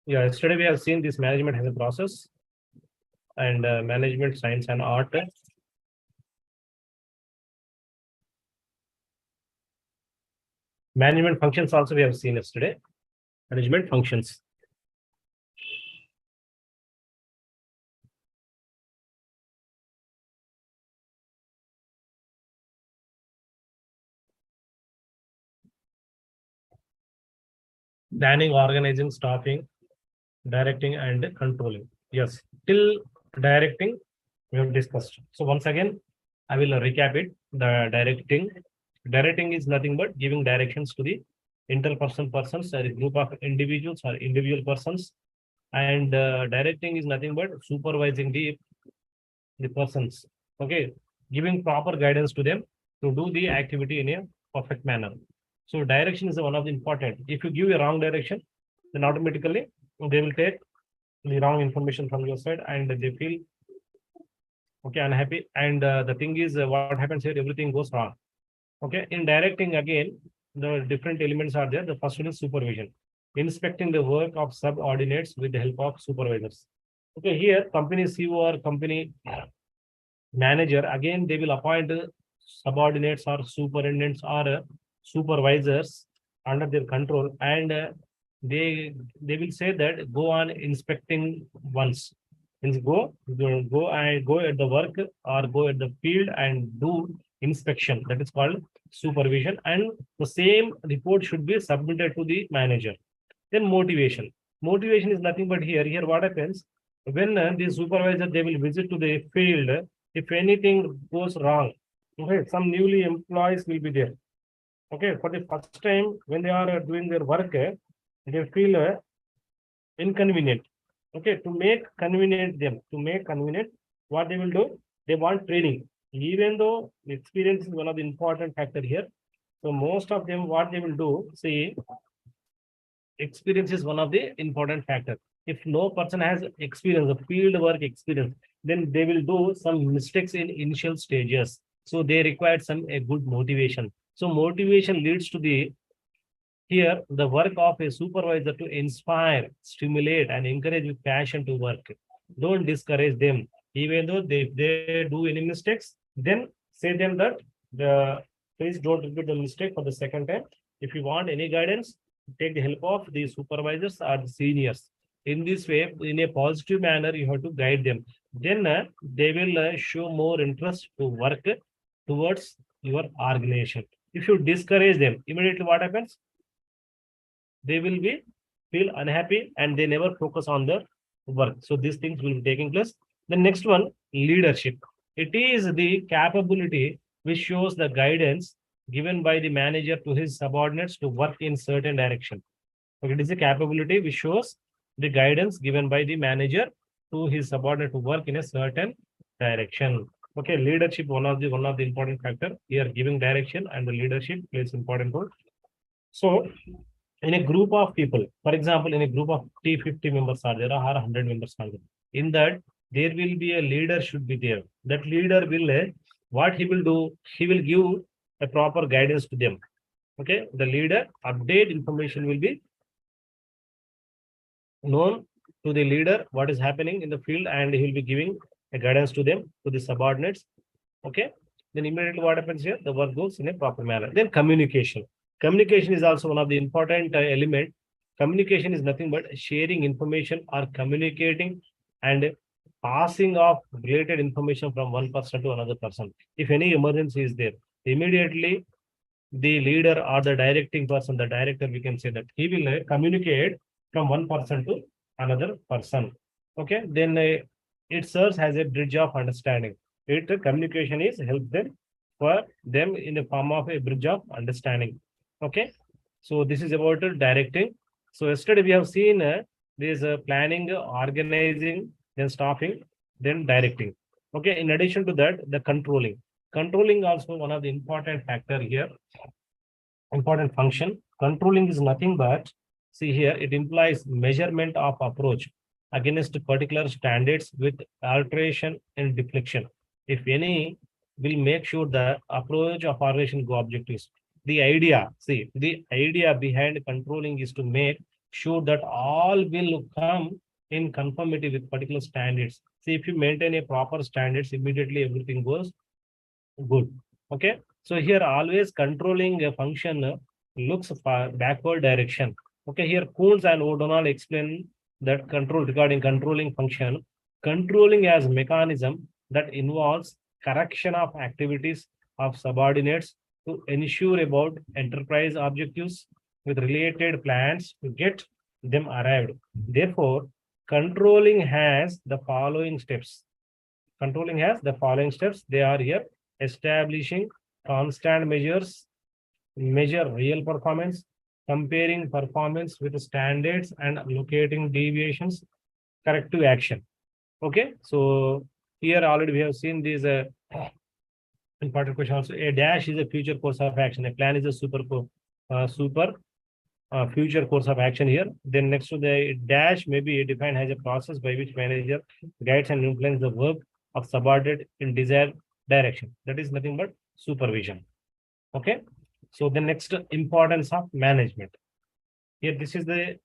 Yeah, yesterday we have seen this management as a process and management science and art. Management functions also we have seen yesterday. Management functions. Planning, organizing, staffing, directing, and controlling. Yes, till directing we have discussed. So once again, I will recap it. The directing. Directing is nothing but giving directions to the interpersonal persons, or a group of individuals or individual persons. And directing is nothing but supervising the persons. Okay, giving proper guidance to them to do the activity in a perfect manner. So direction is one of the important. If you give a wrong direction, then automatically they will take the wrong information from your side and they feel okay unhappy. And the thing is, what happens here? Everything goes wrong. Okay, in directing again, the different elements are there. The first one is supervision, inspecting the work of subordinates with the help of supervisors. Okay, here company CEO or company manager, again they will appoint subordinates or superintendents or supervisors under their control, and they will say that go on inspecting once. Means go and go at the work or go at the field and do inspection. That is called supervision, and the same report should be submitted to the manager. Then motivation. Motivation is nothing but here what happens when the supervisor they will visit to the field. If anything goes wrong, okay, some newly employees will be there. Okay, for the first time when they are doing their work, they feel inconvenient. Okay, to make convenient, what they will do, they want training. Even though experience is one of the important factor here, so most of them what they will do, see, experience is one of the important factor. If no person has experience, a field work experience, then they will do some mistakes in initial stages. So they require some a good motivation. So motivation leads to the here the work of a supervisor to inspire, stimulate, and encourage with passion to work. Don't discourage them, even though they do any mistakes. Then say them that the please don't repeat the mistake for the second time. If you want any guidance, take the help of the supervisors or the seniors. In this way, in a positive manner, you have to guide them. Then they will show more interest to work towards your organization. If you discourage them, immediately what happens? They will be feel unhappy and they never focus on the work. So these things will be taking place. The next one, leadership. It is the capability which shows the guidance given by the manager to his subordinates to work in certain direction. Okay, it is a capability which shows the guidance given by the manager to his subordinate to work in a certain direction. Okay, leadership one of the important factor here, giving direction and the leadership plays important role. So in a group of people, for example, in a group of 50 members are there or 100 members are there. In that, there will be a leader should be there. That leader will, what he will do, he will give a proper guidance to them. Okay, the leader update information will be known to the leader what is happening in the field, and he will be giving a guidance to them, to the subordinates. Okay, then immediately what happens here, the work goes in a proper manner. Then communication. Communication is also one of the important element. Communication is nothing but sharing information or communicating and passing of related information from one person to another person. If any emergency is there, immediately the leader or the directing person, the director, we can say that he will communicate from one person to another person. Okay, then it serves as a bridge of understanding. It communication is help them for them in the form of a bridge of understanding. Okay, so this is about directing. So yesterday we have seen this planning, organizing, then staffing, then directing. Okay, in addition to that, the controlling. Controlling also one of the important factor here, important function. Controlling is nothing but, see here, it implies measurement of approach against particular standards with alteration and deflection. If any, will make sure the approach of operation go objectives. The idea behind controlling is to make sure that all will come in conformity with particular standards. See, if you maintain a proper standards, immediately everything goes good. Okay. So here always controlling a function looks for backward direction. Okay. Here Coons and O'Donnell explain that control regarding controlling function, controlling as mechanism that involves correction of activities of subordinates to ensure about enterprise objectives with related plans to get them arrived. Therefore, controlling has the following steps. Controlling has the following steps. They are here: establishing constant measures, measure real performance, comparing performance with standards and locating deviations, corrective action. Okay, so here already we have seen these important question also. A dash is a future course of action. A plan is a super future course of action here. Then next to the dash may be defined as a process by which manager guides and influences the work of subordinate in desired direction. That is nothing but supervision. Okay. So the next importance of management. Here, this is the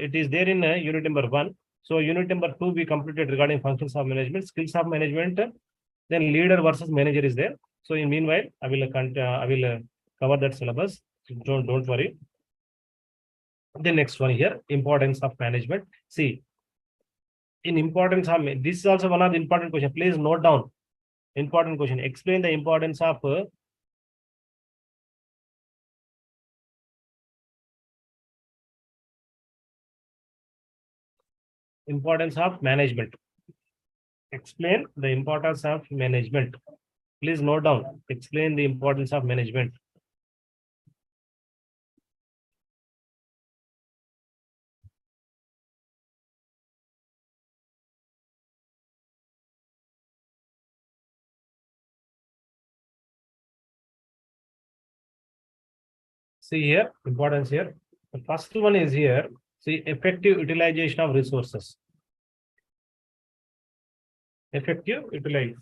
it is there in unit number 1. So unit number 2 we completed regarding functions of management, skills of management. Then leader versus manager is there. So in meanwhile, I will cover that syllabus. Don't worry. The next one here, importance of management. See, in importance of this is also one of the important question. Please note down. Important question. Explain the importance of management. Explain the importance of management. Please note down. Explain the importance of management. See here, importance here. The first one is here. See, effective utilization of resources. Effective utilization.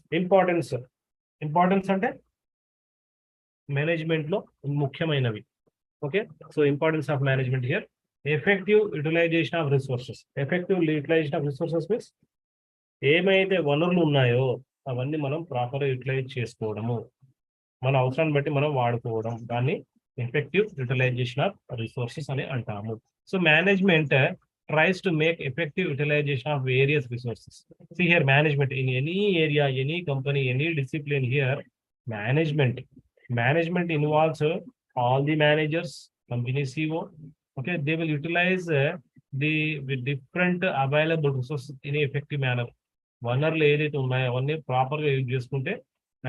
Importance అంటే management లో ముఖ్యమైనవి. Okay, so importance of management here. Effective utilisation of resources. Effective utilisation of resources means ఏమైతే వనరులు ఉన్నాయో అవన్నీ మనం ప్రాపర్గా utilise చేసుకోవడము, మన అవసరాన్ని బట్టి మనం వాడుకోవడం, దాన్ని ఎఫెక్టివ్ యూటిలైజేషన్ ఆఫ్ రిసోర్సెస్ అని అంటాము. So management tries to make effective utilization of various resources. See here, management in any area, any company, any discipline here, management involves all the managers, company CEO. Okay, they will utilize the different available resources in an effective manner. వనరులు ఏదైతే ఉన్నాయో అవన్నీ proper గా use చేసుకుంటే,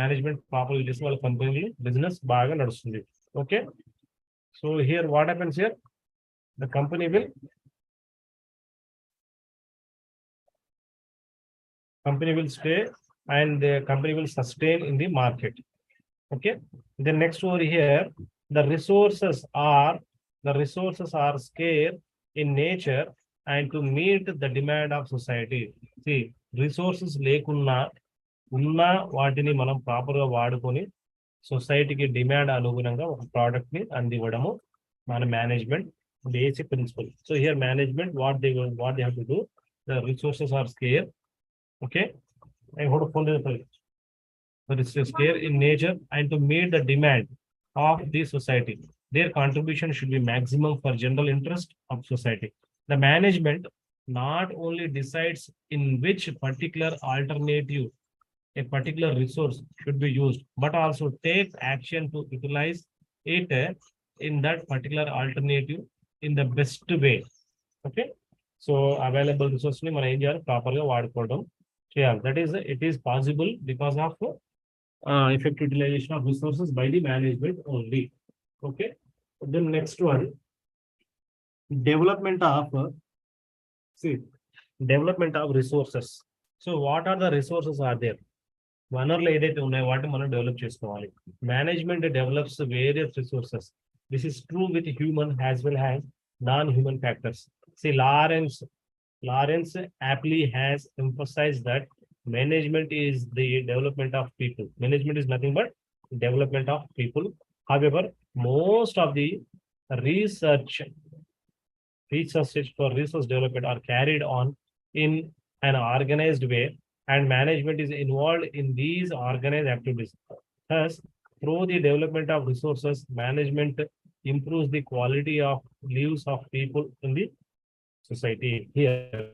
management proper use చేస్తే వాళ్ళ company business బాగా నడుస్తుంది. Okay, so here what happens here, the company will stay and the company will sustain in the market. Okay, the next over here, the resources are scarce in nature and to meet the demand of society. See, resources లేకున్నా ఉన్న వాటిని మనం proper గా వాడుకొని సొసైటీకి demand అనుగుణంగా ఒక product ని అందివ్వడము మన management basic principle. So here management what they have to do, the resources are scarce. Okay, I hold a phone but it's scarce in nature and to meet the demand of the society, their contribution should be maximum for general interest of society. The management not only decides in which particular alternative a particular resource should be used, but also takes action to utilize it in that particular alternative in the best way. Okay, so available resource ni మనం ఏం చేయాలి, proper గా వాడుకోవడం చేయాలి. That is, it is possible because of effective utilization of resources by the management only. Okay, then next one, development of resources. So what are the resources are there? వనరులు ఏదైతే ఉన్నాయో వాటిని మనం డెవలప్ చేసుకోవాలి. Management develops various resources. This is true with human as well as non-human factors. See, Lawrence aptly has emphasized that management is the development of people. Management is nothing but development of people. However, most of the research research for resource development are carried on in an organized way, and management is involved in these organized activities. Thus, through the development of resources, management improves the quality of lives of people in the society here.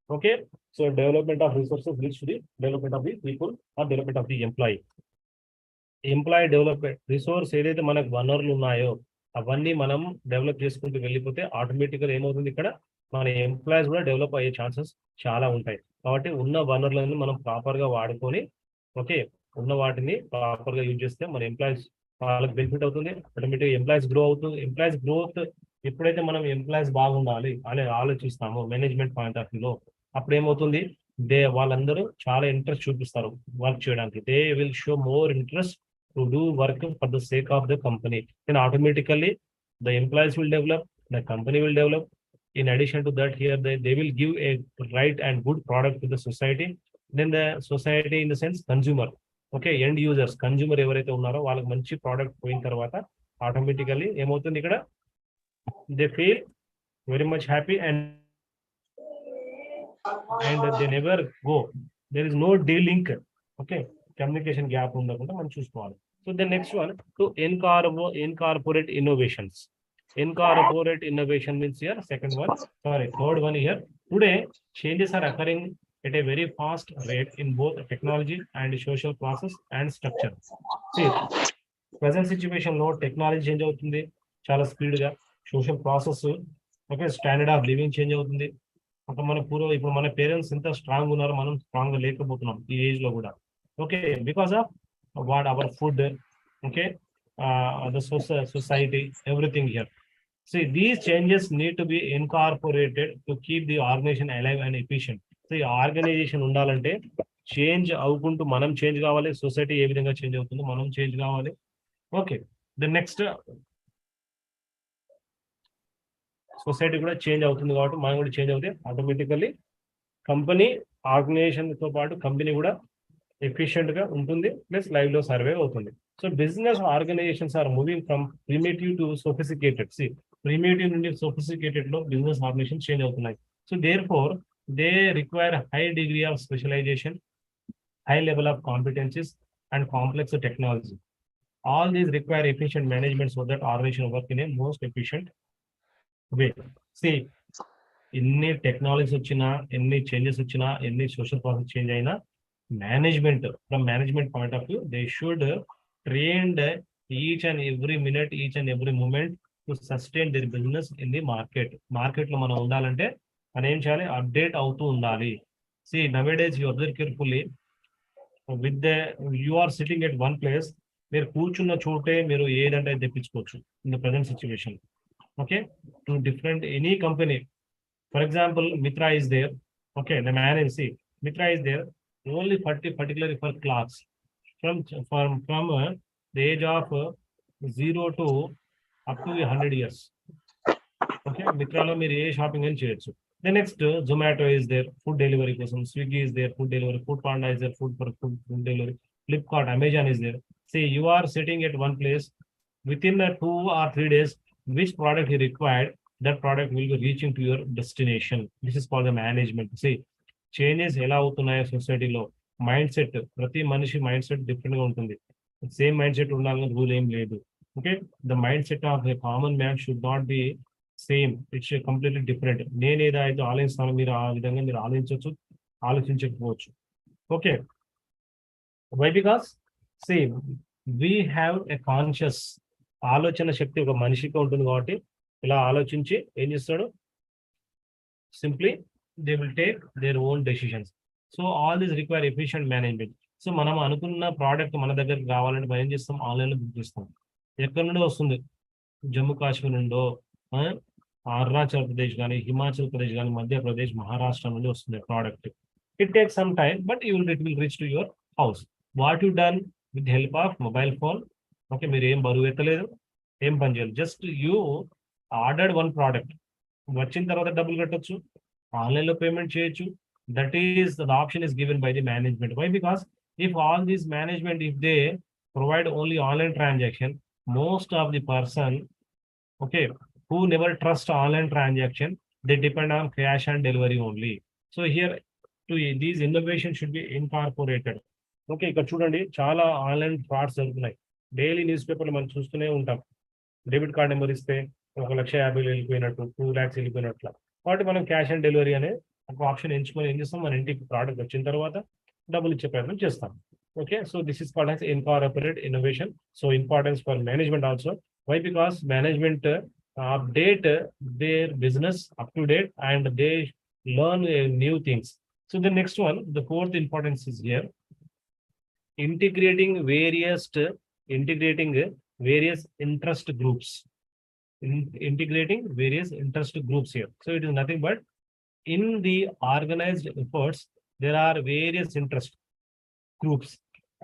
Okay, so development of resources leads to the development of the people or development of the employee. Employee development resource ఏదైతే మనకు వనరులు ఉన్నాయో అవన్నీ మనం develop చేసుకుంటూ వెళ్ళిపోతే ఆటోమేటిక్గా ఏమవుతుంది, ఇక్కడ మన ఎంప్లాయీస్ కూడా డెవలప్ అయ్యే ఛాన్సెస్ చాలా ఉంటాయి. కాబట్టి ఉన్న వనరులను మనం ప్రాపర్ గా వాడుకొని, ఓకే, ఉన్న వాటిని ప్రాపర్ గా యూజ్ చేస్తే మన ఎంప్లాయీస్ వాళ్ళకి బెనిఫిట్ అవుతుంది. ఆటోమేటిక్గా ఎంప్లాయీస్ గ్రో అవుతుంది. ఎంప్లాయీస్ గ్రోత్ ఎప్పుడైతే మనం ఎంప్లాయీస్ బాగుండాలి అని ఆలోచిస్తామో మేనేజ్మెంట్ పాయింట్ ఆఫ్ వ్యూలో, అప్పుడు ఏమవుతుంది, వాళ్ళందరూ చాలా ఇంట్రెస్ట్ చూపిస్తారు వర్క్ చేయడానికి. They will show more interest to do work for the sake of the company. Then automatically the employees will develop, the company will develop. In addition to that, here they will give a right and good product to the society. Then the society, in the sense consumer, okay, end users, consumer ఎవరైతే ఉన్నారో వాళ్ళకి మంచి product పోయిన తర్వాత automatically ఏమవుతుంది, ఇక్కడ they feel very much happy and they never go. There is no de-link. Okay, communication gap ఉండకుండా మనం చూసుకోవాలి. So the next one, to incorporate innovations. Incorporate innovation means here second one, sorry, third one here. Today changes are occurring at a very fast rate in both technology and social process and structure. See, present situation లో technology change అవుతుంది చాలా speed గా, social process, okay, standard of living change అవుతుంది. ఒక మన ఇప్పుడు మన parents ఎంత స్ట్రాంగ్ ఉన్నారో మనం స్ట్రాంగ్ గా లేకపోతున్నాం ఈ ఏజ్ లో కూడా. Okay, because of what our food, okay, the society, everything here. See, these changes need to be incorporated to keep the organization alive and efficient. See, organization ఉండాలంటే change అవుకుంటూ మనం change కావాలి. Society ఏ విధంగా change అవుతుందో మనం change కావాలి. Okay, the next society కూడా change అవుతుంది కాబట్టి మనం కూడా చేంజ్ అవుతే ఆటోమేటికల్లీ కంపెనీ ఆర్గనైజేషన్ తో పాటు కంపెనీ కూడా ఎఫిషియెంట్ గా ఉంటుంది, ప్లస్ లైవ్ లో సర్వే అవుతుంది. So business organisations are moving from primitive to sophisticated. See, primitive నుండి సోఫిస్టికేటెడ్ లో బిజినెస్ ఆర్గనైజేషన్ చేంజ్ అవుతున్నాయి. So therefore they require high degree of specialisation, high level of competencies and complex technology. All these require efficient management so that organization work in a most efficient way. See, ఎన్ని technologies వచ్చినా, ఎన్ని changes వచ్చినా, ఎన్ని social process change అయినా, management, from management point of view, they should train each and every minute, each and every moment to sustain their business in the market. Market లో మనం ఉండాలంటే మనం ఏం చేయాలి, అప్డేట్ అవుతూ ఉండాలి. See, nowadays you observe carefully, with the you are sitting at one place, మీరు కూర్చున్న చోటే మీరు ఏదంటే తెప్పించుకోవచ్చు in the present situation. Okay, to different any company, for example Mitra is there, okay, the manager, see, Mitra is there only particularly for clothes from the age of 0 to up to 100 years. Okay, Mitralo మీరు ఏ shopping అని చేయొచ్చు. The next, Zomato is there, food delivery కోసం. Swiggy is there, food delivery. Food Panda is there, food delivery. Flipkart, Amazon is there. See, you are sitting at one place, within 2 or 3 days, which product you required, that product will be reaching to your destination. This is called the management. See, changes ఎలా అవుతున్నాయో సొసైటీలో, mind set, ప్రతి మనిషి mind set different గా ఉంటుంది. Same mind set ఉండాలని rule ఏం లేదు. Okay, the mind set of a common man should not be same, it's completely different. నేను ఏదైతే ఆలోచిస్తానో మీరు ఆ విధంగా మీరు ఆలోచించకపోవచ్చు. Okay, why? Because same we have a conscious, ఆలోచన శక్తి ఒక మనిషికి ఉంటుంది కాబట్టి ఇలా ఆలోచించి ఏం చేస్తాడు, simply they will take their own decisions. So all this require efficient management. So మనం అనుకున్న ప్రోడక్ట్ మన దగ్గరికి రావాలంటే మనం ఏం చేస్తాం, ఆన్లైన్ లో బుక్ చేస్తాం. ఎక్కడి నుండి వస్తుంది, జమ్మూ కాశ్మీర్ నుండో, అరుణాచల్ ప్రదేశ్ కానీ, హిమాచల్ ప్రదేశ్ కానీ, మధ్యప్రదేశ్, మహారాష్ట్ర నుండి వస్తుంది product. It take some time, but it will reach to your house. What you done with help of mobile phone. Okay, మీరు ఏం బరువు ఎత్తలేదు, ఏం పని చేయాలి, just you ordered one product, వచ్చిన తర్వాత డబ్బులు కట్టొచ్చు, ఆన్లైన్ లో పేమెంట్ చేయొచ్చు. That is the option is given by the management. Why? Because if all these management, if they provide only online transaction, most of the person, okay, who never trust online transaction, they depend on cash and delivery only. So here to these innovations should be incorporated. Okay, ఇక్కడ చూడండి చాలా online frauds జరుగుతున్నాయి. Daily news పేపర్లు మనం చూస్తూనే ఉంటాం. Debit card number ఇస్తే 1,50,000 వెళ్ళిపోయినట్టు, 2 lakhs వెళ్ళిపోయినట్లు. కాబట్టి మనం క్యాష్ ఆన్ డెలివరీ అనే ఒక ఆప్షన్ ఎంచుకొని ఏం చేస్తాం, మన ఇంటికి ప్రోడక్ట్ వచ్చిన తర్వాత డబ్బులు ఇచ్చే ప్రయత్నం చేస్తాం. Okay, so this is called as incorporate innovation. So importance for management also. Why? Because management update their business up to date and they learn new things. So the next one, the fourth importance is here, integrating various interest groups. Integrating various interest groups here. So it is nothing but in the organized efforts there are various interest groups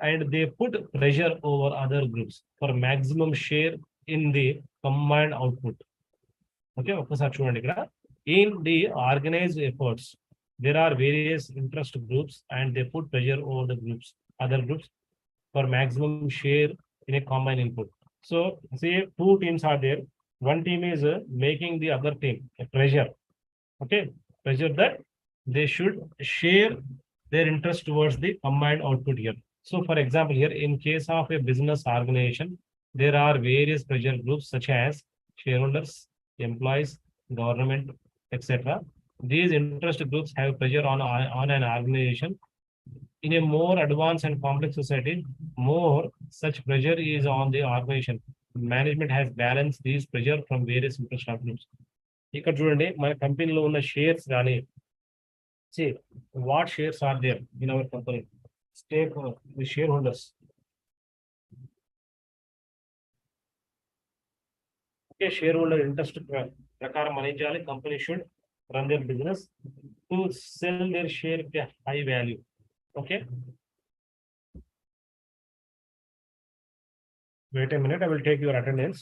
and they put pressure over other groups for maximum share in the combined output. Okay, ఒక్కసారి చూడండి ఇక్కడ. In the organized efforts there are various interest groups and they put pressure over the other groups for maximum share in a combined input. So say 2 teams are there. One team is making the other team a pressure. Okay, pressure that they should share their interest towards the combined output here. So for example, here in case of a business organization, there are various pressure groups such as shareholders, employees, government, etc. These interest groups have pressure on an organization. In a more advanced and complex society, more such pressure is on the organization. Management has balanced these pressure from various interest groups. ఇక్కడ చూడండి, మన కంపెనీలో ఉన్న shares కానీ, see what shares are there in our company, stake the shareholders. Okay, shareholder interest ప్రకారం మనం ఏం చేయాలి, company should run their business to sell their share at a high value. Okay, wait a minute, I will take your attendance.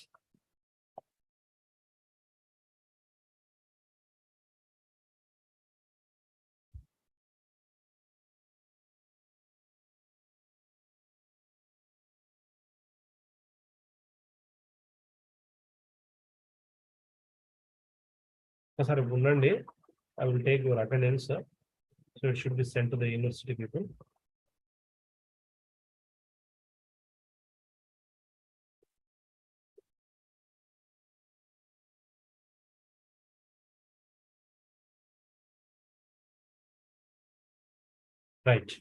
ఒకసారి ఉండండి, I will take your attendance, sir. So it should be sent to the university people. Right.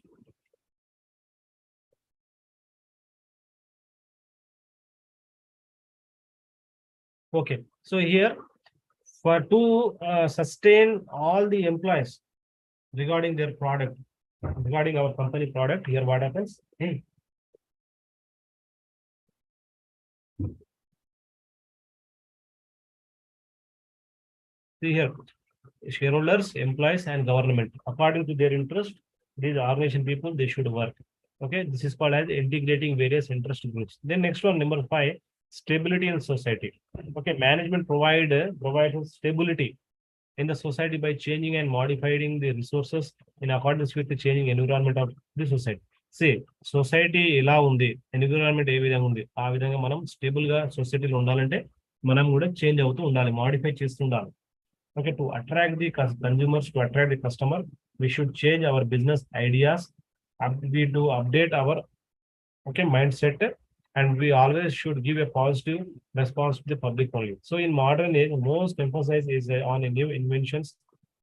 Okay, so here for to sustain all the employees regarding their product, regarding our company product, here what happens? See here, shareholders, employees, and government, according to their interest, these organization people, they should work. Okay, this is called as integrating various interest groups. Then next one, number 5, stability in society. Okay, management provides stability in the society by changing and modifying the resources in accordance with the changing environment of the society. See, society ఎలా ఉంది, environment ఏ విధంగా ఉంది, ఆ విధంగా మనం stable గా సొసైటీలో ఉండాలంటే మనం కూడా చేంజ్ అవుతూ ఉండాలి, మాడిఫై చేస్తూ ఉండాలి. Okay, to attract the consumers, to attract the customer, we should change our business ideas, we do update our mindset, and we always should give a positive response to the public only. So in modern age, most emphasis is on new inventions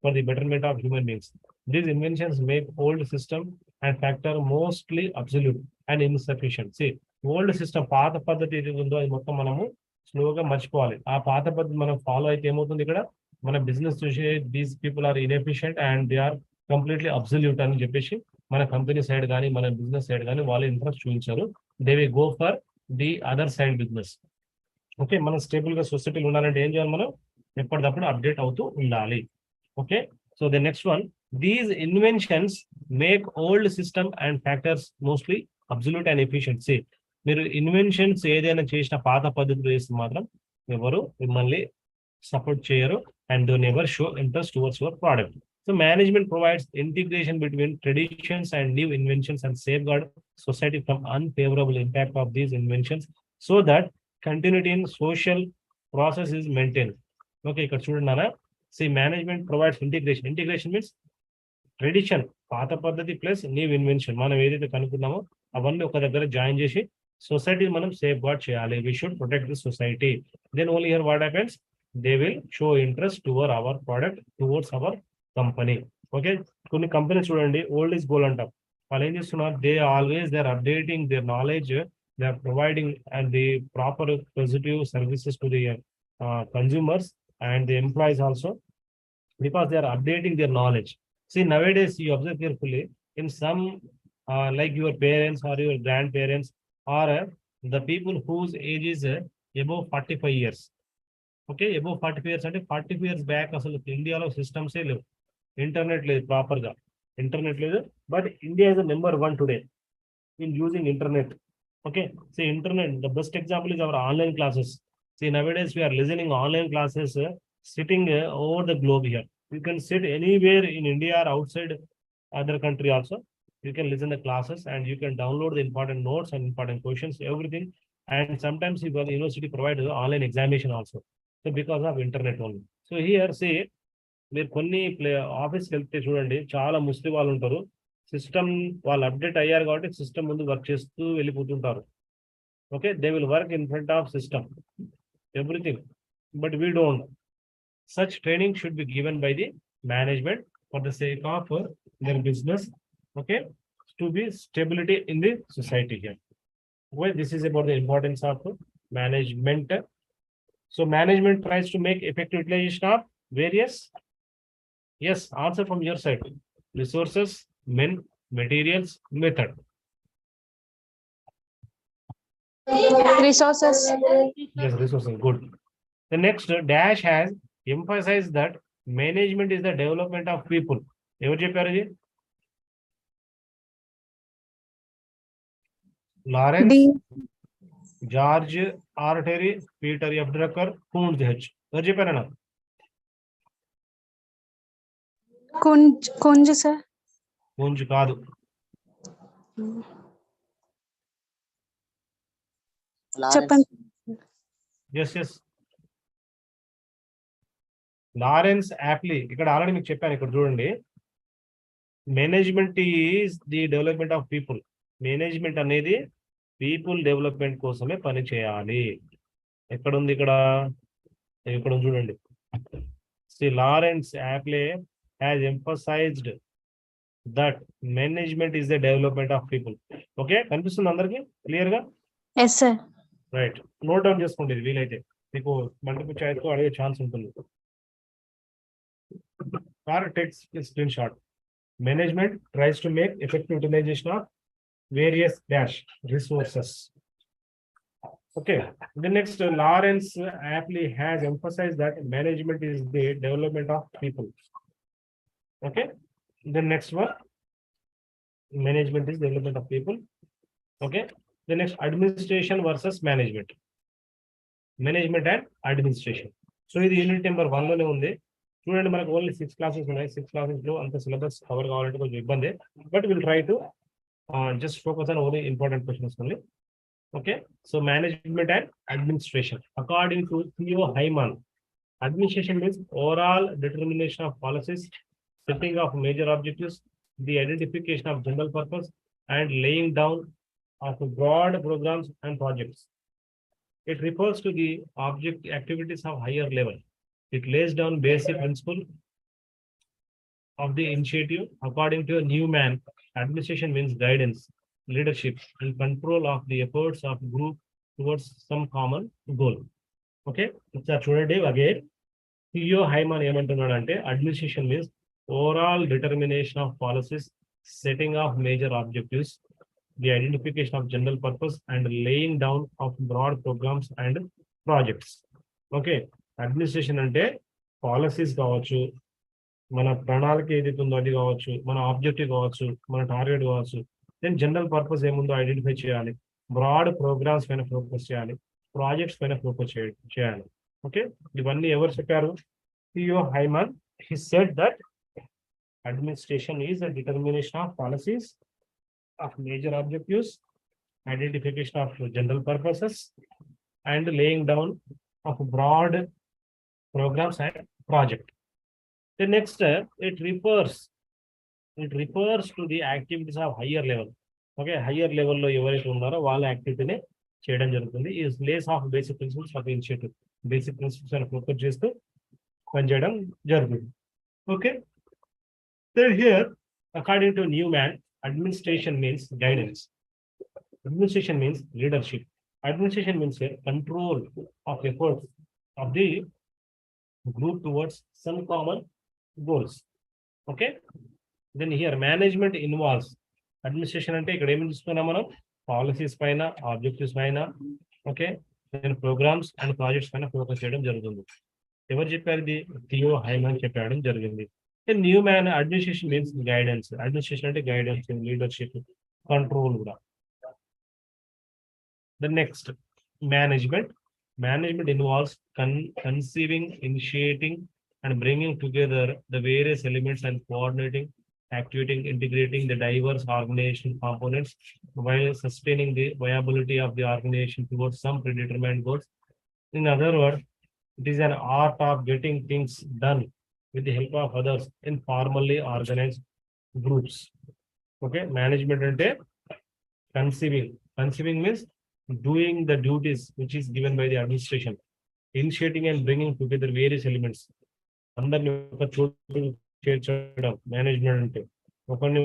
for the betterment of human beings. These inventions make old system and factor mostly absolute and insufficient. See, old system పాత పద్ధతి ఏది ఉందో అది మొత్తం మనము స్లోగా మర్చిపోవాలి. ఆ పాత పద్ధతి మనం ఫాలో అయితే ఏమవుతుంది, ఇక్కడ మన బిజినెస్ చూసి these people are inefficient and they are completely absolute అని చెప్పేసి మన కంపెనీ సైడ్ కానీ మన బిజినెస్ సైడ్ కానీ వాళ్ళు ఇంట్రెస్ట్ చూపించారు. They will go for the other side business. Okay, మనం స్టేబుల్ గా సొసైటీలో ఉండాలంటే ఏం చేయాలి, మనం ఎప్పటికప్పుడు అప్డేట్ అవుతూ ఉండాలి. Okay, so the next one, these inventions make old system and factors mostly absolute and efficiency. మీరు ఇన్వెన్షన్స్ ఏదైనా చేసిన పాత పద్ధతిలో చేస్తే మాత్రం ఎవరు మిమ్మల్ని సపోర్ట్ చేయరు and do never show interest towards your product. So management provides integration between traditions and new inventions and safeguard society from unfavorable impact of these inventions so that continuity in social process is maintained. Okay, ఇక్కడ చూడండి నాన్న. See management provides integration. Integration means tradition, పాత పద్ధతి plus new invention. మనం ఏదైతే కనుక్కున్నామో అవన్నీ ఒక దగ్గర జాయిన్ చేసి సొసైటీ మనం సేఫ్ గార్డ్ చేయాలి. We should protect the society. Then only here what happens, they will show interest toward our product, towards our company. Okay, కొన్ని కంపెనీస్ చూడండి ఓల్డ్ ఈజ్ గోల్డ్ అంటాం. వాళ్ళు ఏం చేస్తున్నారు, they always they are updating their knowledge, they are providing and the proper positive services to the consumers and the employees also, because they are updating their knowledge. See, nowadays, you observe carefully, in some, like your parents or your grandparents, or the people whose age is above 45 years. Okay, above 45 years, అంటే 45 years back అసలు ఇండియాలో సిస్టమ్సే లేవు, internet లేదు ప్రాపర్గా, internet లేదు. But India is number 1 today in using internet. Okay, see internet, the best example is our online classes. See, nowadays we are listening online classes, sitting over the globe here. You can sit anywhere in India or outside other country also. You can listen the classes and you can download the important notes and important questions, everything. And sometimes the university provides online examination also. So because of internet only. So here, see, మీరు కొన్ని ఆఫీస్కి వెళ్తే చూడండి, చాలా ముస్లిం వాళ్ళు ఉంటారు. System వాళ్ళు update అయ్యారు కాబట్టి సిస్టమ్ ముందు వర్క్ చేస్తూ వెళ్ళిపోతుంటారు. Okay, they will work in front of system everything. But we don't. Such training should be given by the management for the sake of their business. Okay, to be stability in the society here. Okay, this is about the importance of management. So management tries to make effective utilisation of various. Yes, answer from your side. Resources, men, materials, method. Resources. Yes, resources, good. The next dash has emphasized that management is the development of people. ఎవరు చెప్పారు ఇది? Lawrence, George R Terry, Peter F Drucker, Koontz H. ఎవరు చెప్పారన్నా? Koontz sir. Koontz కాదు. చెప్పండి. Yes yes, Lawrence Appley. ఇక్కడ already మీకు చెప్పాను, ఇక్కడ చూడండి. Management is the development of people. Management అనేది పీపుల్ డెవలప్మెంట్ కోసమే పని చేయాలి. ఎక్కడుంది ఇక్కడ? ఇక్కడ చూడండి. See Lawrence Appley has emphasised that management is the development of people. Okay, కనిపిస్తుంది అందరికి క్లియర్ గా? Yes sir. Right, note down చేసుకోండి, ఇది వీలైతే మీకు మల్టిపుల్ చాయిస్ తో అడిగే ఛాన్స్ ఉంటుంది. Text screen shot. Management tries to make effective utilization of various dash resources. Okay, the next, Lawrence aptly has emphasized that management is the development of people. Okay, the next one, management is development of people. Okay, the next, administration versus management. Management and administration. So ఇది unit number 1 లోనే ఉంది. చూడండి, మనకు only 6 classes ఉన్నాయి. 6 classes లో అంత syllabus cover కావాలంటే కొంచెం ఇబ్బంది. But will try to just focus on only important questions only. Okay, so management and administration. According to Theo Haimann, administration means overall determination of policies, setting of major objectives, the identification of general purpose and laying down of broad programmes and projects. It refers to the object activities of higher level. It lays down basic principle of the initiative. According to a Newman, administration means guidance, leadership, and control of the efforts of group towards some common goal. Okay, it's a చూడండి again. Theo Hyman ఏమంటున్నాడంటే administration means overall determination of policies, setting of major objectives, the identification of general purpose, and laying down of broad programs and projects. Okay, administration అంటే policies కావచ్చు, మన ప్రణాళిక ఏదైతే ఉందో అది కావచ్చు, మన ఆబ్జెక్టివ్ కావచ్చు, మన టార్గెట్ కావచ్చు. దెన్ జనరల్ పర్పస్ ఏముందో ఐడెంటిఫై చేయాలి, బ్రాడ్ ప్రోగ్రామ్స్ పైన ఫోకస్ చేయాలి, ప్రాజెక్ట్స్ పైన ఫోకస్ చేయాలి. ఓకే, ఇవన్నీ ఎవరు చెప్పారు? Theo Hyman. He said that administration is the determination of policies, of major objectives, identification of general purposes, and laying down of broad programs and project. The next, it refers to the activities of higher level. Okay, higher level లో ఎవరైతే ఉన్నారో వాళ్ళ యాక్టివిటీనే చేయడం జరుగుతుంది. ఈ lays of basic principles of initiative, basic principles అని focus చేస్తూ పనిచేయడం జరుగుతుంది. Okay, then here, according to Newman, administration means guidance. Administration means leadership. Administration means a control of efforts of the group towards some common goals. Okay, then here management involves, administration అంటే ఇక్కడ ఏమి చూస్తున్నాం మనం, policies పైన, objectives పైన, okay, then programs and projects పైన focus చేయడం జరుగుతుంది. ఎవరు చెప్పారు ఇది? థియో హైమన్ చెప్పడం జరిగింది. Newman, administration means guidance. Administration అంటే గైడెన్స్, లీడర్షిప్, కంట్రోల్ కూడా. The next, management. Management involves conceiving, initiating, and bringing together the various elements and coordinating, activating, integrating the diverse organization components while sustaining the viability of the organization towards some predetermined goals. In other words, it is an art of getting things done with the help of others in formally organized groups. Okay, management ante conceiving. Conceiving means doing the duties which is given by the administration, initiating and bringing together various elements. అందరిని ఒక చోటు చేర్చడం management అంటే. ఒకరిని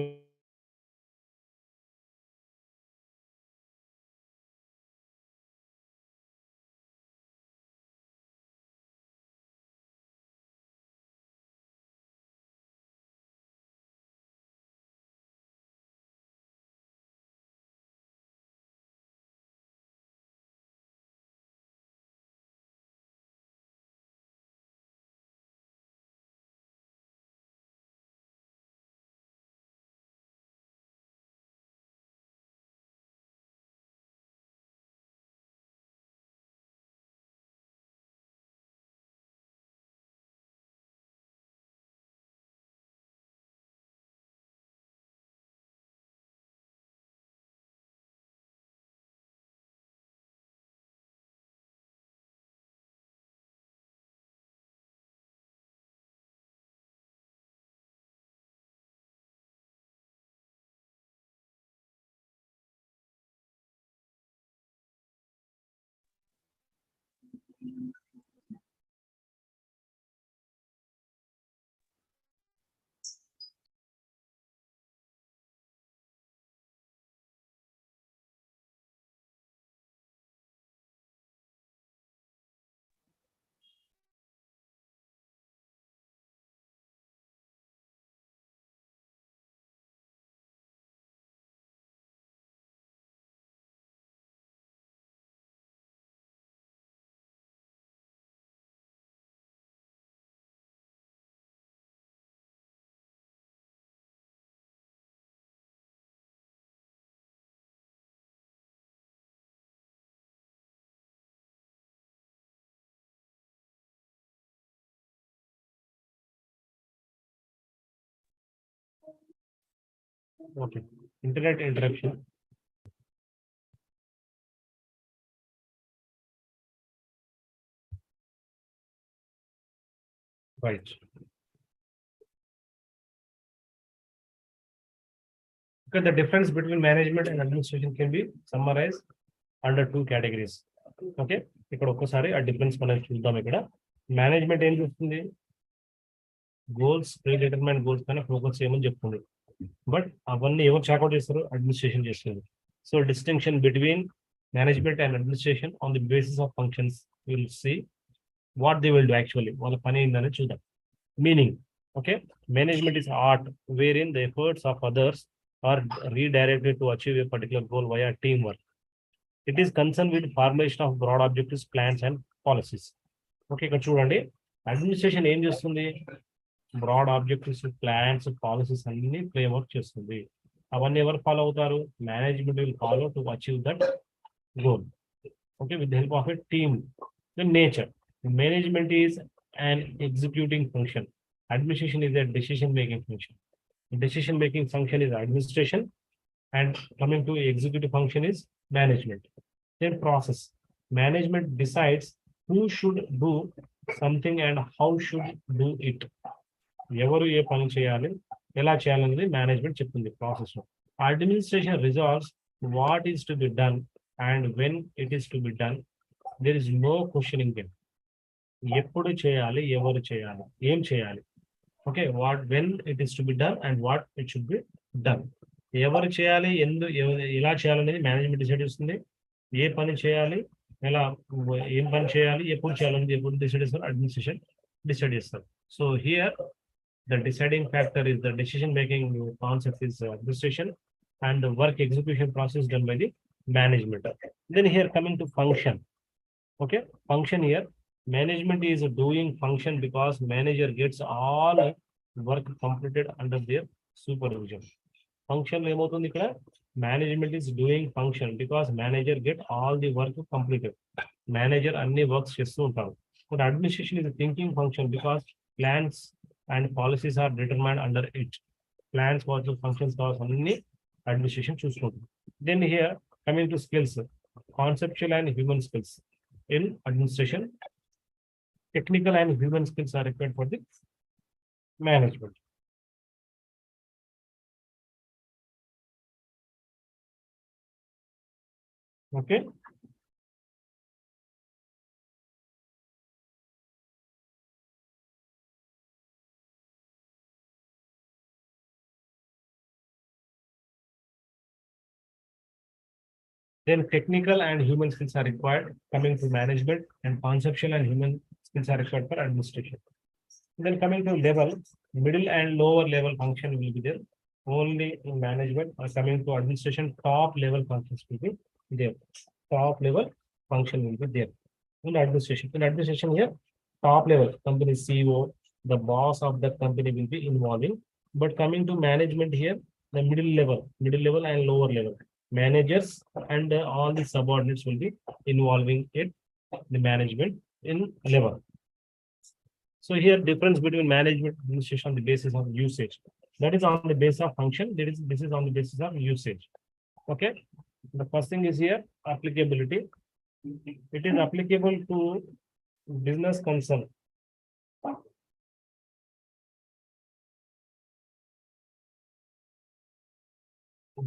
okay, internet interruption. Right. Okay, the difference between management and administration can be summarized under two categories. Okay, ఇక్కడ ఒక్కసారి ఆ difference మనం చూద్దాం. ఇక్కడ మేనేజ్మెంట్ ఏం చేస్తుంది? గోల్స్, ప్రీ డిటర్మైన్ గోల్స్ పైన ఫోకస్ చేయమని చెప్తుంది. బట్ అవన్నీ ఎవరు చాకౌట్ చేస్తారు? అడ్మినిస్ట్రేషన్ చేస్తుంది. So distinction between management and administration on the basis of functions will see what they will do actually. వాళ్ళ పని ఏందని చూద్దాం. Meaning, okay, management is art wherein the efforts of others are redirected to achieve a particular goal via teamwork. It is concerned with formulation of broad objectives, plans and policies. Okay, ఇక్కడ చూడండి, administration ఏం చేస్తుంది? Broad objectives, plans, policies అన్ని framework చేస్తుంది. అవన్నీ ఎవరు follow అవుతారు? Management will follow to achieve that goal. Okay, with the help of a team. The nature, management is an executing function. Administration is a decision making function. Decision making function is administration, and coming to executive function is management. Then process, management decides who should do something and how should do it. ఎవరు ఏ పని చేయాలి, ఎలా చేయాలనేది management చెప్తుంది process లో. Administration resolves what is to be done and when it is to be done. There is no questioning in. ఎప్పుడు చేయాలి, ఎవరు చేయాలి, ఏం చేయాలి. Okay, what when it is to be done and what it should be done. ఎవరు చేయాలి, ఎలా చేయాలనేది మేనేజ్మెంట్ డిసైడ్ చేస్తుంది. ఏ పని చేయాలి, ఎలా, ఏం పని చేయాలి, ఎప్పుడు చేయాలనేది ఎప్పుడు డిసైడ్ చేస్తారు, అడ్మినిస్ట్రేషన్ డిసైడ్ చేస్తారు. So here the deciding factor is the decision making concept is administration, and the work execution process done by the management. Then here coming to function. Okay, function here, management is doing function because manager gets all work completed under their supervision. Function ఏమవుతుంది ఇక్కడ, management is doing function because manager get all the work completed. Manager అన్ని works చేస్తూ ఉంటారు. But administration is a thinking function because plans and policies are determined under it. Plans, policies, functions, cause only administration చూసుకుంటుంది. Then here coming to skills, conceptual and human skills in administration. Technical and human skills are required for the management. Okay. Then technical and human skills are required coming to management, and conceptual and human skills are required for administration. Then coming to level, middle and lower level function will be there only in management. Or coming to administration, top level functions will be there. Top level function will be there in administration. In administration here, top level company CEO, the boss of the company will be involving. But coming to management here, the middle level and lower level managers and all the subordinates will be involving it, the management in level. So here difference between management and administration on the basis of usage. That is on the basis of function. This is on the basis of usage. Okay. The first thing is here applicability. It is applicable to business concern.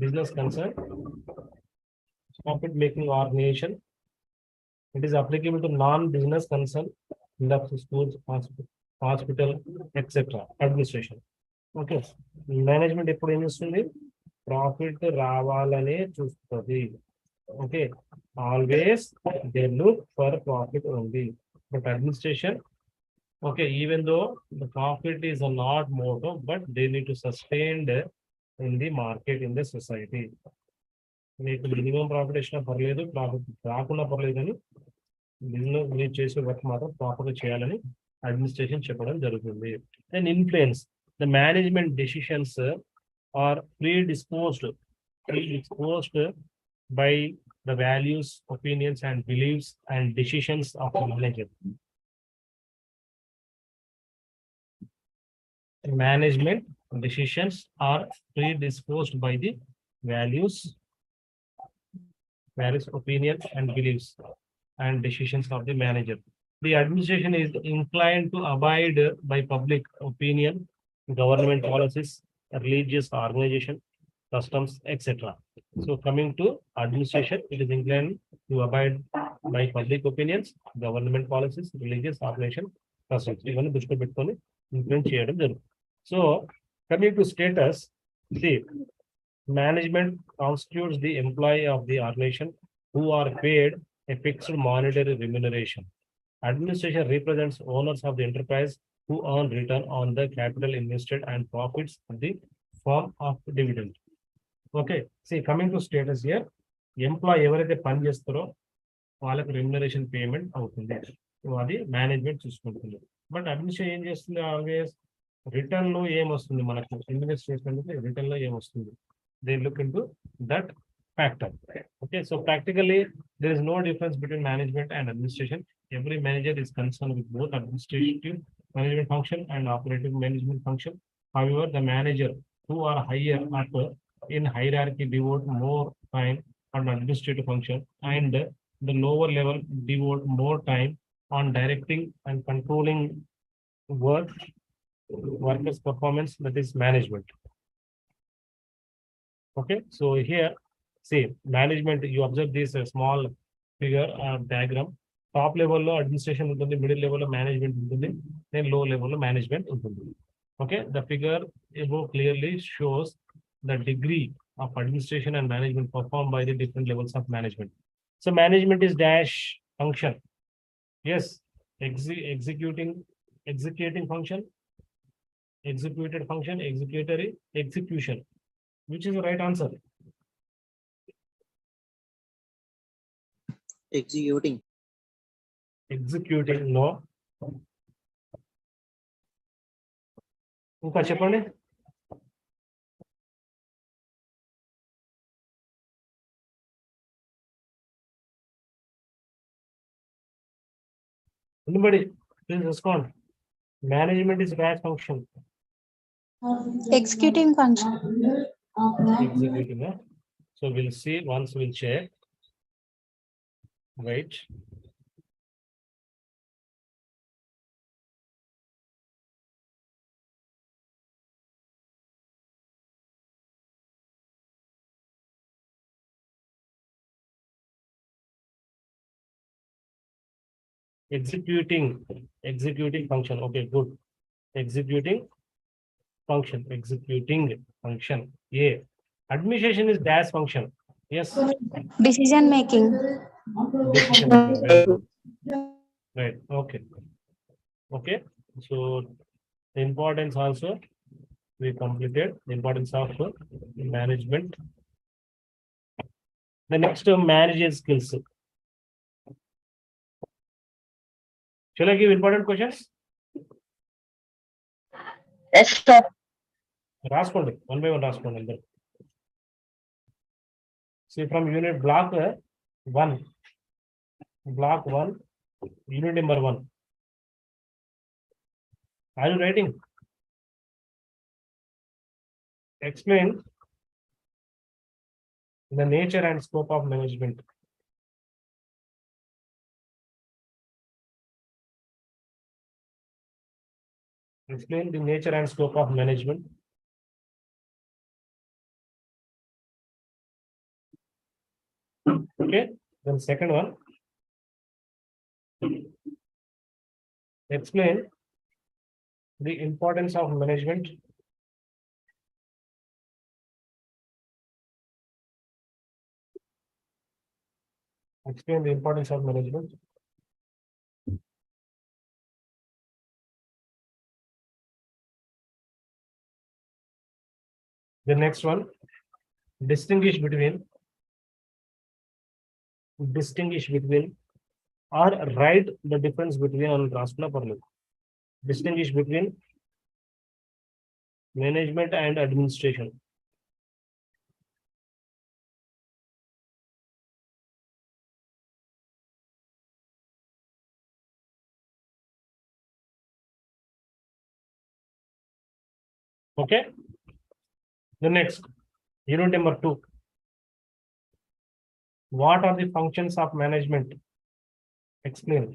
Business concern, profit making organization. It is applicable to non-business concern, industry, schools, hospital, etc. Administration. Okay. Management ఎప్పుడు ఏం చేస్తుంది, profit రావాలనే చూస్తుంది. Okay. Always they look for profit only. But administration, okay, even though the profit is not motto, but they need to sustain in the market, in the society. మీకు minimum profit వచ్చినా పర్లేదు, profit రాకుండా పర్లేదు, కానీ business మీరు చేసే work మాత్రం ప్రాపర్గా చేయాలని అడ్మినిస్ట్రేషన్ చెప్పడం జరుగుతుంది. Then influence, the management decisions are predisposed by the values, opinions and beliefs and decisions of the manager. Management decisions are predisposed by the values, opinions and beliefs and decisions of the manager. The administration is inclined to abide by public opinion, government policies, religious organization, customs, etc. So coming to administration, it is inclined to abide by public opinions, government policies, religious organization, customs. Even దృష్టిలో పెట్టుకొని influence చేయడం జరుగుతుంది. So coming to status, see, management constitutes the employee of the organization who are paid a fixed monetary remuneration. Administration represents owners of the enterprise who earn return on the capital invested and profits in the form of dividend. Okay, see, coming to status here, employee ఎవరైతే పని చేస్తారో వాళ్ళకి remuneration payment అవుతుంది, అది management చూసుకుంటుంది. But administration ఏం చేస్తుంది, always return లో ఏమొస్తుంది, మనకు ఇన్వెస్ట్ చేసినందుకు రిటర్న్ లో ఏమొస్తుంది, they look in to that factor. Okay, so practically there is no difference between management and administration. Every manager is concerned with both administrative management function and operative management function. However, the manager who are higher up in hierarchy devote more time on administrative function, and the lower level devote more time on directing and controlling workers' performance, that is management. Okay, so here, see, management, you observe this small figure diagram. Top level లో administration ఉంటుంది, middle level లో management ఉంటుంది, then low level లో management ఉంటుంది. Okay, the figure above clearly shows the degree of administration and management performed by the different levels of management. So management is dash function. Yes, executing function, executed function, executory, execution. Which is the right answer? Executing, no. ఇంకా చెప్పండి. Anybody, please respond. Management is dash function. Executing function. Executing, huh? So we'll see once we'll check. Wait. Executing function. Okay, good. Executing function. Yeah. Administration is dash function. Yes. Decision making. Decision making. Very good. Right. Okay. Okay. So the importance also we completed. The importance of management. The next manager skills. Shall I give important questions? Yes, sir. రాసుకోండి, one by one రాసుకోండి అందరు. See, from unit block 1, unit number 1. Are you writing? Explain the nature and scope of management. Explain the nature and scope of management. Okay, then second one. Explain the importance of management. Explain the importance of management. The next one, distinguish between or write the difference between on రాసుకున్నా పర్లేదు. Distinguish between management and administration. Okay. The next, unit number 2. What are the functions of management? Explain.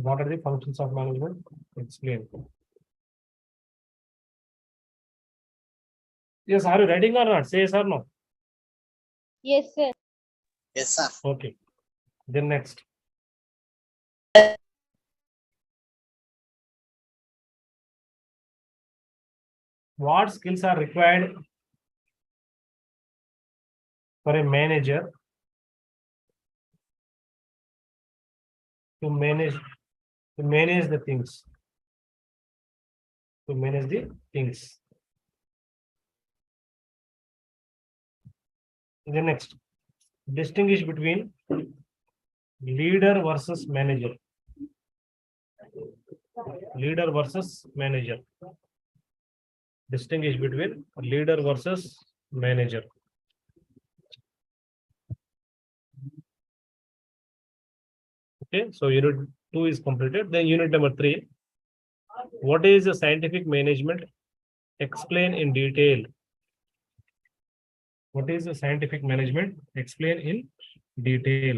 What are the functions of management? Explain. Yes, are you writing or not? Say yes or no. Yes, sir. Yes, sir. Okay. Then next. What skills are required for a manager to manage the things? To manage the things. The next, distinguish between leader versus manager. Leader versus manager. Distinguish between leader versus manager. Okay, so unit 2 is completed. Then unit number 3. What is the scientific management? Explain in detail. What is the scientific management? Explain in detail.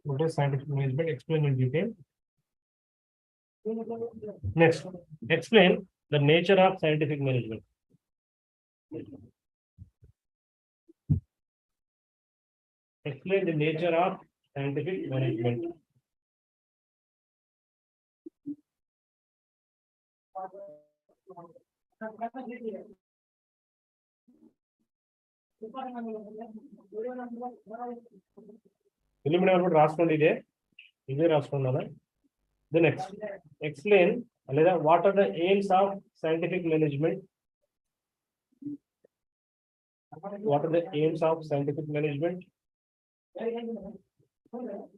What is scientific management? Explain in detail. Next, explain the nature of scientific management. Explain the nature of scientific management. Preliminary కూడా రాసుకోండి ఇదే రాసుకున్నాను. The next, explain what are the aims of scientific management? What are the aims of scientific management?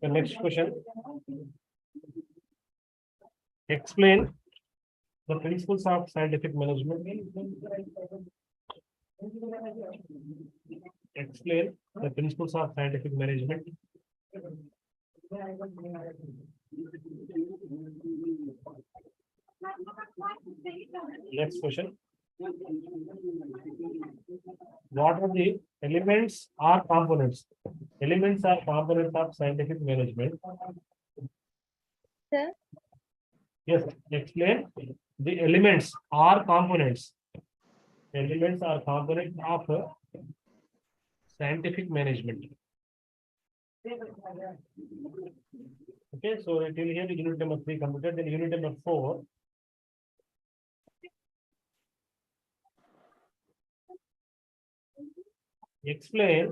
The next question, explain the principles of scientific management. Explain the principles of scientific management. Next question, what are the elements or components? Elements or components of scientific management. Sir. Yes, explain the elements or components. Elements or components of scientific management. Okay, so until here unit number 3 completed. Then unit number 4. Explain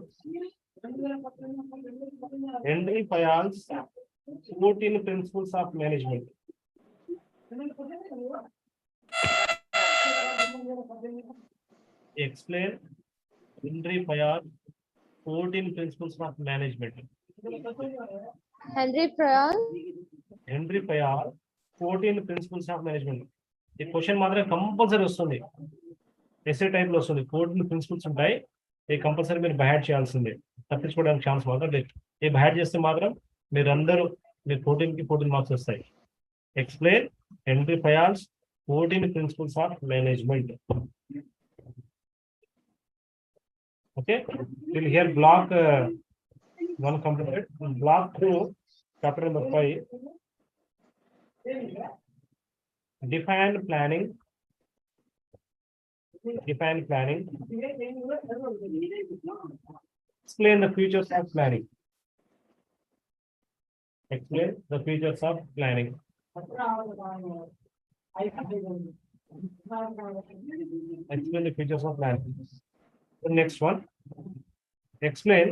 Henry Fayol's 14 principles of management. Explain Henry Fayol's 14 principles of management. Henry Fayol. Henry Fayol 14 principles of management. The question మాత్రం compulsory వస్తుంది. SA type లో వస్తుంది. 14 principles ఉంటాయి. ఈ compulsory మీరు by heart చేయాల్సిందే. తప్పించుకోవడానికి chance మాత్రం లేదు. ఈ బై హార్ట్ చేస్తే మాత్రం మీరందరూ మీరు 14 కి 14 మార్క్స్ వస్తాయి. Explain Henry Fayol's 14 principles of management. Okay, we'll hear block 1 completed. Block 2, chapter number 5. Define planning. Define planning. Explain the features of planning. Explain the features of planning. Explain the features of planning. The next one, explain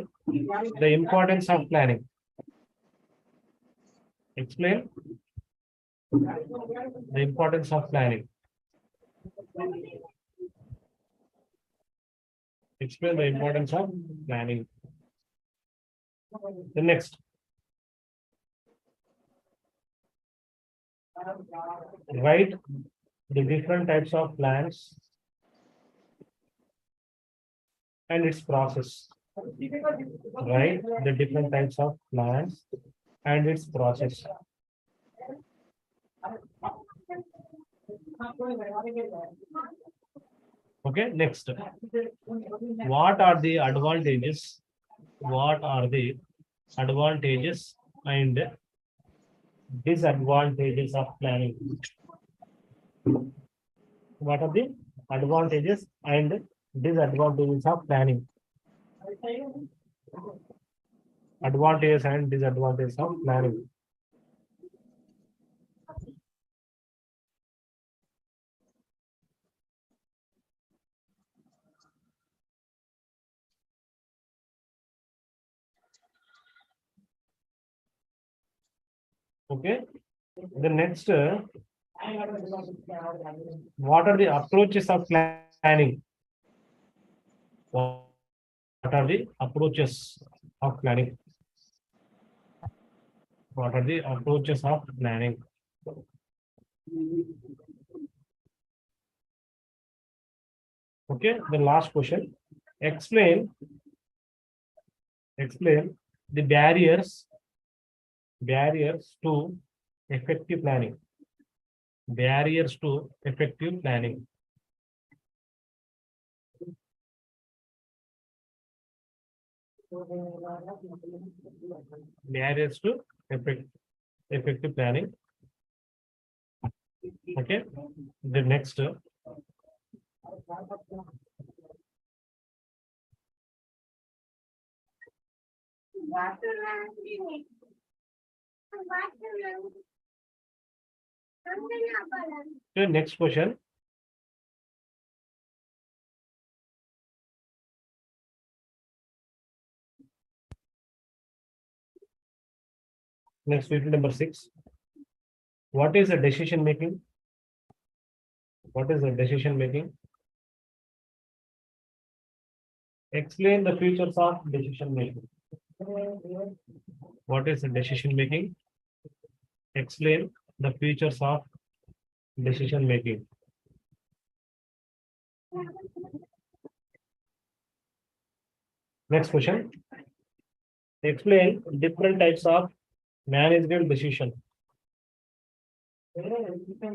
the importance of planning. Explain the importance of planning. Explain the importance of planning. The next, write the different types of plans and its process. Write the different types of plans and its process. Okay, next, what are the advantages? What are the advantages and disadvantages of planning? What are the advantages and disadvantages of planning? Advantages and disadvantages of planning. Okay, the next, what are the approaches of planning? What are the approaches of planning? What are the approaches of planning? Okay, the last question, explain the barriers to effective planning. Barriers to effective planning. Barriers to effective planning. Okay. The next. The next question. Next, question number 6. What is the decision making? What is the decision making? Explain the features of decision making. What is the decision making? Explain the features of decision making. Next question. Explain different types of managerial decision.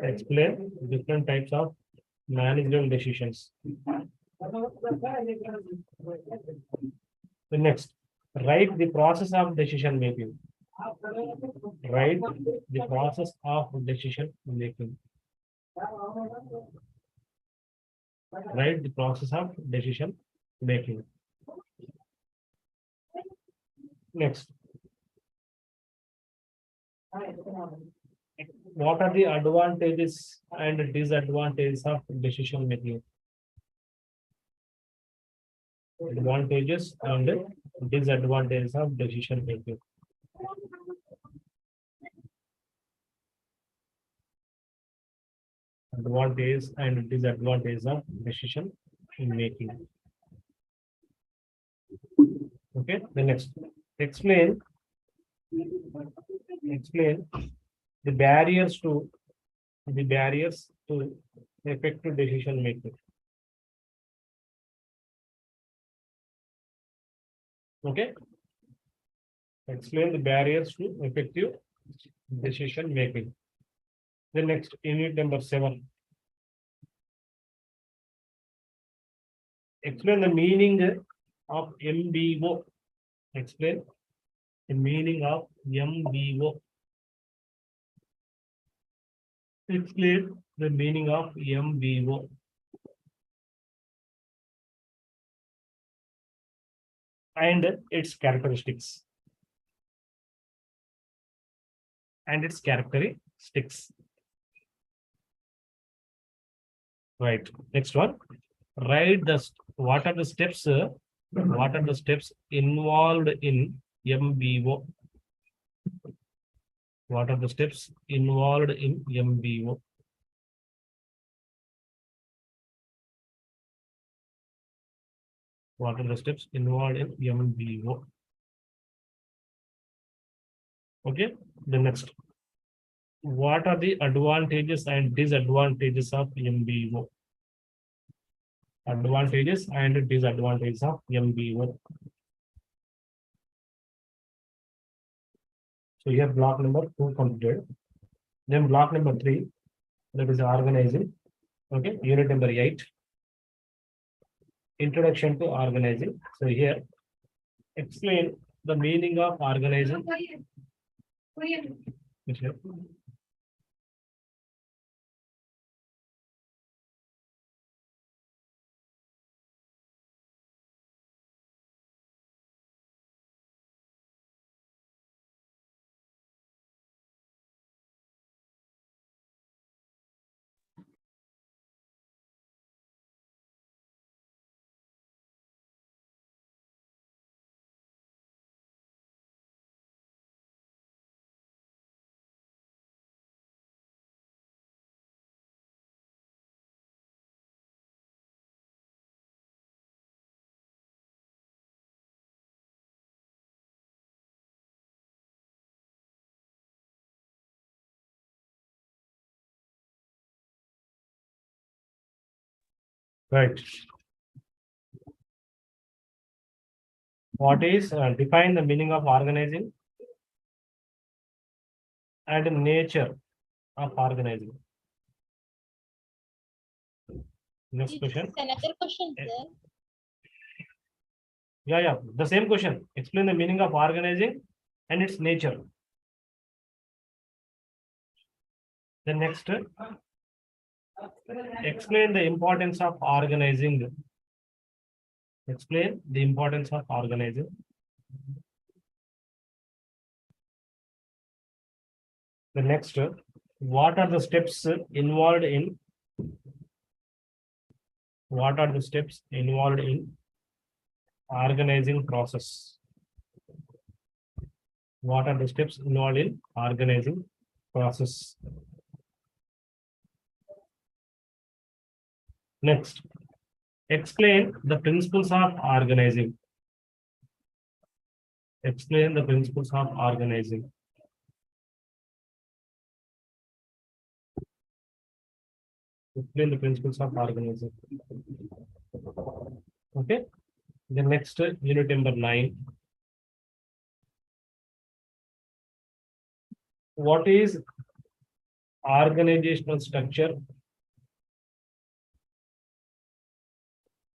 Explain different types of managerial decisions. The next, write the process of decision making. Write the process of decision making. Write the process of decision making. Next. What are the advantages and disadvantages of decision making? Advantages and disadvantages of decision making. Advantages and disadvantages of decision making. Okay, the next. Explain the barriers to effective decision making. Okay. Explain the barriers to effective decision making. The next, unit number 7. Explain the meaning of MBO. Explain the meaning of MBO. Explain the meaning of MBO. And its characteristics. And its characteristics. Right. Next one. Write what are the steps involved in MBO? What are the steps involved in MBO? What are the steps involved in MBO? Okay. The next. What are the advantages and disadvantages of MBO? Advantages and disadvantages of MBO. So here block number 2 completed. Then block number 3, that is organizing. Okay, unit number 8. Introduction to organizing. So here, explain the meaning of organizing. Right. What is define the meaning of organizing and nature of organizing. Next question. Another question, sir. Yeah. The same question. Explain the meaning of organizing and its nature. The next, explain the importance of organizing. Explain the importance of organizing. The next, what are the steps involved in? What are the steps involved in organizing process? What are the steps involved in organizing process? Next, explain the principles of organizing. Explain the principles of organizing. Explain the principles of organizing. Okay. The next, unit number 9. What is organizational structure?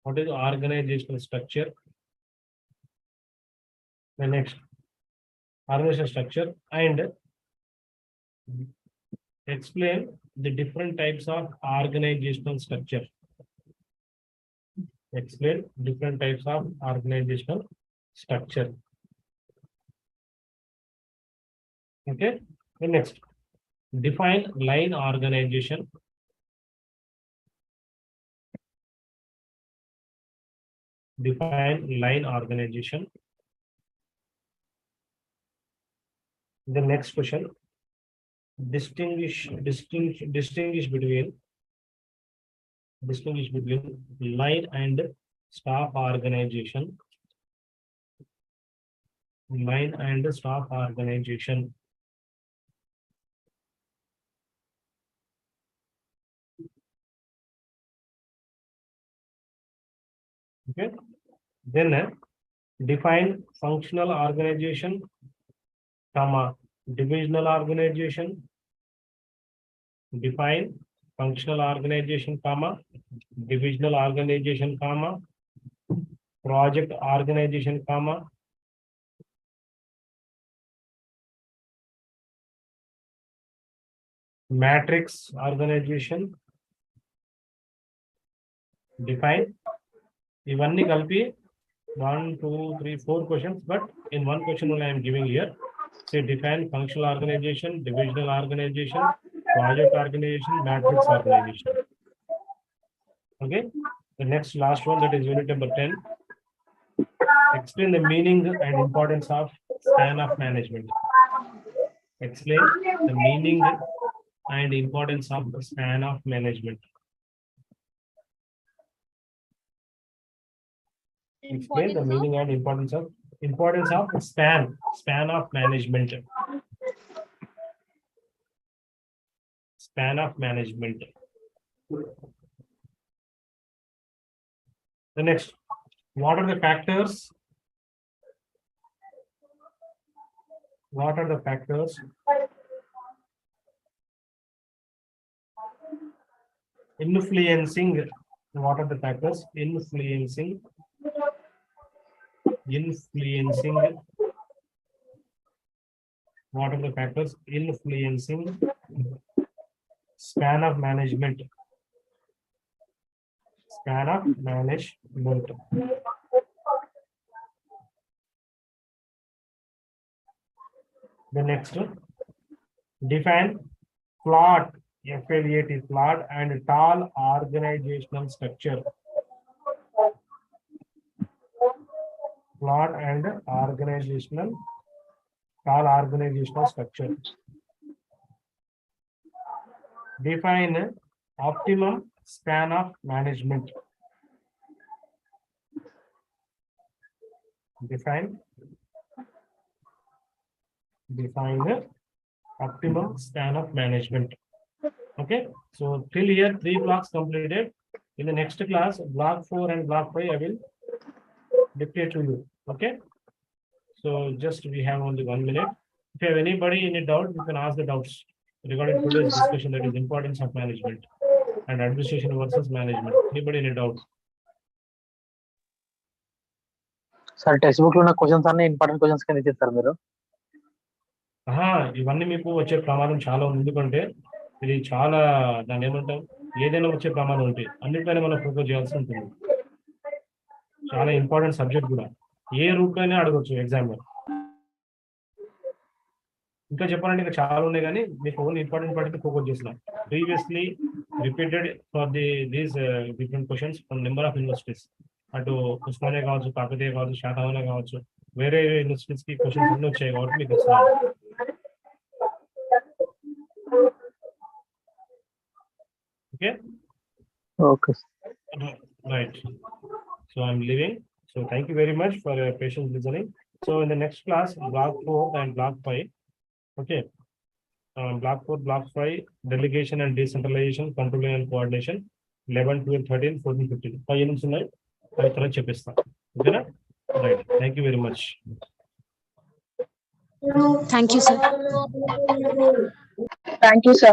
What is organizational structure? The next, organizational structure, and explain the different types of organizational structure. Explain different types of organizational structure. Okay. The next, define line organization. Define line organization. The next question, distinguish between line and staff organization. Line and staff organization. Okay. Then define functional organization, comma, divisional organization. Define functional organization, comma, divisional organization, comma, project organization, comma, matrix organization. Define. Ivanni kalpi 1, 2, 3, 4 questions, but in one question only I am giving here. Say define functional organization, divisional organization, project organization, matrix organization. Okay. The next last one, that is unit number 10. Explain the meaning and importance of span of management. Explain the meaning and importance of the span of management. Explain the meaning and importance of span of management. Span of management. The next, what are the factors? What are the factors influencing? What are the factors influencing? What are the factors influencing span of management? Span of management. The next, define flat, FLAT, flat and tall organizational structure. Flat and tall organizational structure. Define optimum span of management. Define the optimum span of management. Okay, so till here 3 blocks completed. In the next class, block 4 and block 5 I will dictate to you. Okay, so just we have only 1 minute. If you have anybody any doubt, you can ask the doubts regarding today's discussion, that is importance of management and administration versus management. Anybody any doubt? Sir text book లో ఉన్న questions అన్ని important questions కింద ఇచ్చారు మీరు. ఇవన్నీ మీకు వచ్చే ప్రమాదం చాలా ఉంది, ఎందుకంటే ఇది చాలా దాన్ని ఏమంటాం, ఏదైనా వచ్చే ప్రమాదం ఉంటాయి, అన్నిటిపైన మనం ఫోకస్ చేయాల్సి ఉంటుంది. చాలా ఇంపార్టెంట్ సబ్జెక్ట్ కూడా, ఏ రూట్ అయినా అడగచ్చు ఎగ్జామ్ లో. ఇంకా చెప్పాలంటే ఇంకా చాలా ఉన్నాయి, కానీ మీకు ఓన్లీ ఇంపార్టెంట్ ఫోకస్ చేసిన. Previously repeated for these different questions from number of universities. అటు ఉస్మానియా కావచ్చు, కాకతీయ కావచ్చు, శాతవాహన కావచ్చు, వేరే యూనివర్సిటీస్ కి క్వశ్చన్స్ అన్ని వచ్చాయి కాబట్టి మీకు వస్తున్నాయి. Okay okay right. So I'm leaving. So thank you very much for your patient listening. So in the next class, block 4 and block 5. Okay. Block 4, block 5, delegation and decentralization, controlling and coordination. 11, 12, 13, 14, 15. 5 units ఉన్నాయి. అవి త్వరగా చెప్పిస్తాను. ఓకేనా? Right. Thank you very much. Thank you, sir. Thank you, sir.